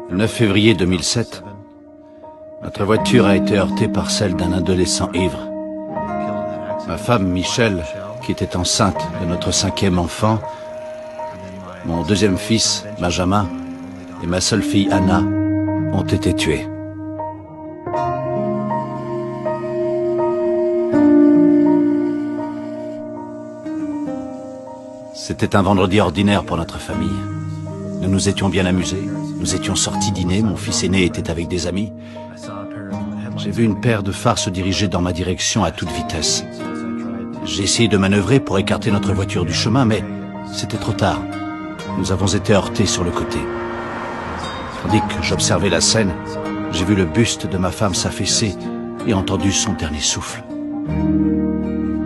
Le 9 février 2007, notre voiture a été heurtée par celle d'un adolescent ivre. Ma femme, Michelle, qui était enceinte de notre 5e enfant, mon 2e fils, Benjamin, et ma seule fille, Anna, ont été tués. C'était un vendredi ordinaire pour notre famille. Nous nous étions bien amusés. Nous étions sortis dîner, mon fils aîné était avec des amis. J'ai vu une paire de phares se diriger dans ma direction à toute vitesse. J'ai essayé de manœuvrer pour écarter notre voiture du chemin, mais c'était trop tard. Nous avons été heurtés sur le côté. Tandis que j'observais la scène, j'ai vu le buste de ma femme s'affaisser et entendu son dernier souffle.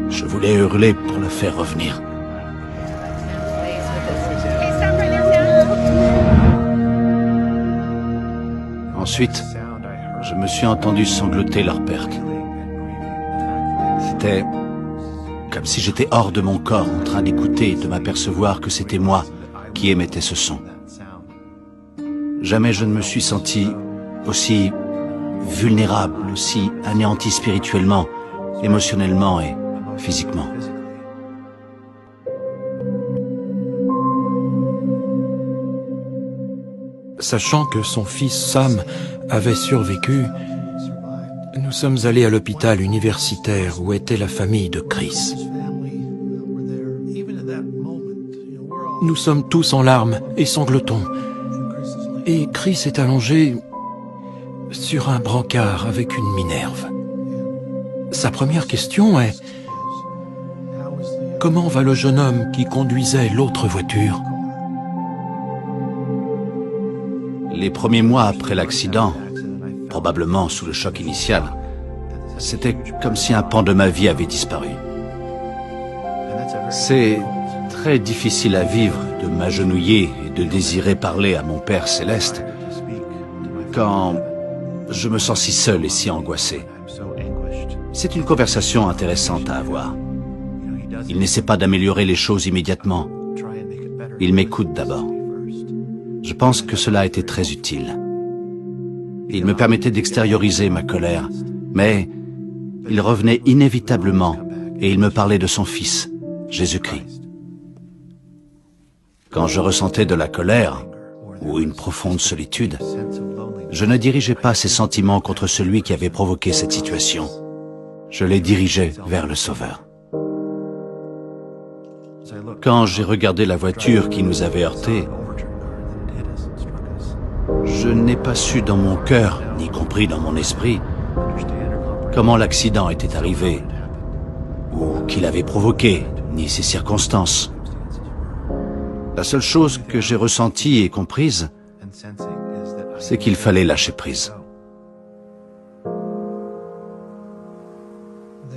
Je voulais hurler pour la faire revenir. Ensuite, je me suis entendu sangloter leur perte. C'était comme si j'étais hors de mon corps, en train d'écouter et de m'apercevoir que c'était moi qui émettais ce son. Jamais je ne me suis senti aussi vulnérable, aussi anéanti spirituellement, émotionnellement et physiquement. Sachant que son fils Sam avait survécu, nous sommes allés à l'hôpital universitaire où était la famille de Chris. Nous sommes tous en larmes et sanglotons. Et Chris est allongé sur un brancard avec une minerve. Sa première question est: comment va le jeune homme qui conduisait l'autre voiture? Les premiers mois après l'accident, probablement sous le choc initial, c'était comme si un pan de ma vie avait disparu. C'est très difficile à vivre de m'agenouiller et de désirer parler à mon Père Céleste quand je me sens si seul et si angoissé. C'est une conversation intéressante à avoir. Il n'essaie pas d'améliorer les choses immédiatement. Il m'écoute d'abord. Je pense que cela a été très utile. Il me permettait d'extérioriser ma colère, mais il revenait inévitablement et il me parlait de son Fils, Jésus-Christ. Quand je ressentais de la colère ou une profonde solitude, je ne dirigeais pas ces sentiments contre celui qui avait provoqué cette situation. Je les dirigeais vers le Sauveur. Quand j'ai regardé la voiture qui nous avait heurtés, je n'ai pas su dans mon cœur, ni compris dans mon esprit, comment l'accident était arrivé, ou qui l'avait provoqué, ni ses circonstances. La seule chose que j'ai ressentie et comprise, c'est qu'il fallait lâcher prise.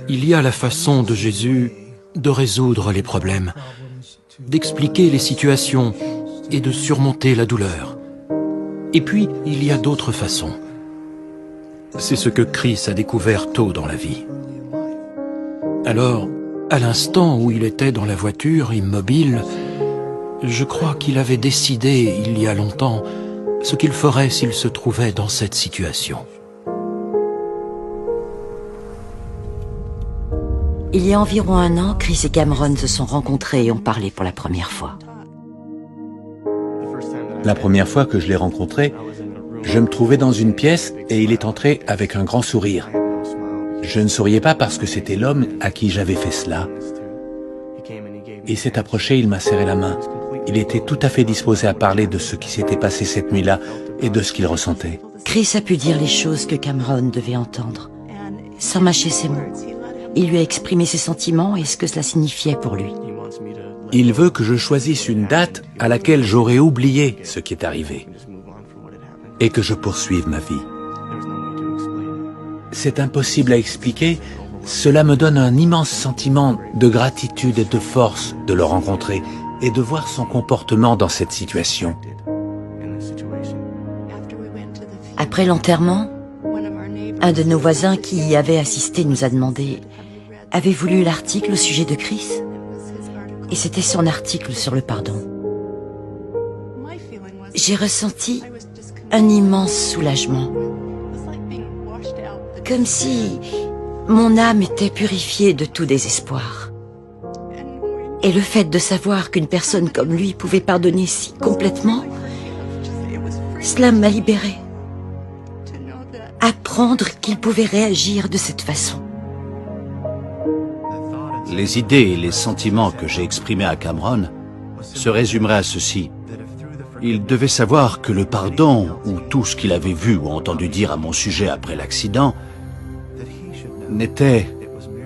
Il y a la façon de Jésus de résoudre les problèmes, d'expliquer les situations et de surmonter la douleur. Et puis, il y a d'autres façons. C'est ce que Chris a découvert tôt dans la vie. Alors, à l'instant où il était dans la voiture, immobile, je crois qu'il avait décidé, il y a longtemps, ce qu'il ferait s'il se trouvait dans cette situation. Il y a environ 1 an, Chris et Cameron se sont rencontrés et ont parlé pour la première fois. La première fois que je l'ai rencontré, je me trouvais dans une pièce et il est entré avec un grand sourire. Je ne souriais pas parce que c'était l'homme à qui j'avais fait cela. Il s'est approché, il m'a serré la main. Il était tout à fait disposé à parler de ce qui s'était passé cette nuit-là et de ce qu'il ressentait. Chris a pu dire les choses que Cameron devait entendre, sans mâcher ses mots. Il lui a exprimé ses sentiments et ce que cela signifiait pour lui. Il veut que je choisisse une date à laquelle j'aurai oublié ce qui est arrivé et que je poursuive ma vie. C'est impossible à expliquer, cela me donne un immense sentiment de gratitude et de force de le rencontrer et de voir son comportement dans cette situation. Après l'enterrement, un de nos voisins qui y avait assisté nous a demandé « Avez-vous lu l'article au sujet de Chris ?» Et c'était son article sur le pardon. J'ai ressenti un immense soulagement. Comme si mon âme était purifiée de tout désespoir. Et le fait de savoir qu'une personne comme lui pouvait pardonner si complètement, cela m'a libérée. Apprendre qu'il pouvait réagir de cette façon. Les idées et les sentiments que j'ai exprimés à Cameron se résumeraient à ceci. Il devait savoir que le pardon, ou tout ce qu'il avait vu ou entendu dire à mon sujet après l'accident, n'était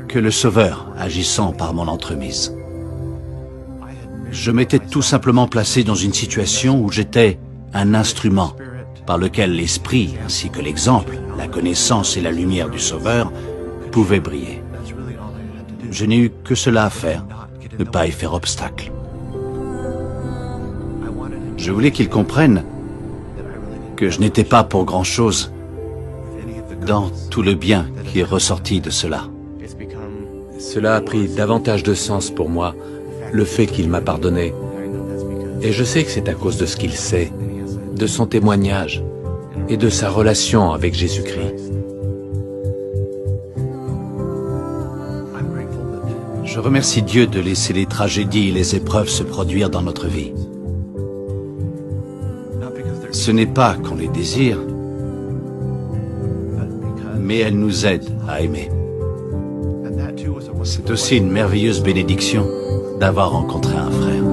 que le Sauveur agissant par mon entremise. Je m'étais tout simplement placé dans une situation où j'étais un instrument par lequel l'esprit, ainsi que l'exemple, la connaissance et la lumière du Sauveur pouvaient briller. Je n'ai eu que cela à faire, ne pas y faire obstacle. Je voulais qu'il comprenne que je n'étais pas pour grand-chose dans tout le bien qui est ressorti de cela. Cela a pris davantage de sens pour moi, le fait qu'il m'a pardonné. Et je sais que c'est à cause de ce qu'il sait, de son témoignage et de sa relation avec Jésus-Christ. Je remercie Dieu de laisser les tragédies et les épreuves se produire dans notre vie. Ce n'est pas qu'on les désire, mais elles nous aident à aimer. C'est aussi une merveilleuse bénédiction d'avoir rencontré un frère.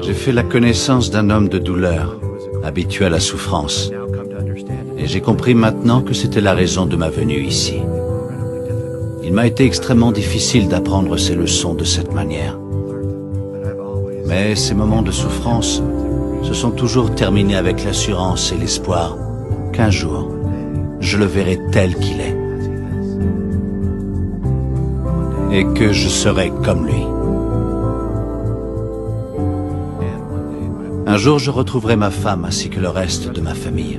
J'ai fait la connaissance d'un homme de douleur, habitué à la souffrance, et j'ai compris maintenant que c'était la raison de ma venue ici. Il m'a été extrêmement difficile d'apprendre ces leçons de cette manière. Mais ces moments de souffrance se sont toujours terminés avec l'assurance et l'espoir qu'un jour, je le verrai tel qu'il est. Et que je serai comme lui. Un jour, je retrouverai ma femme ainsi que le reste de ma famille.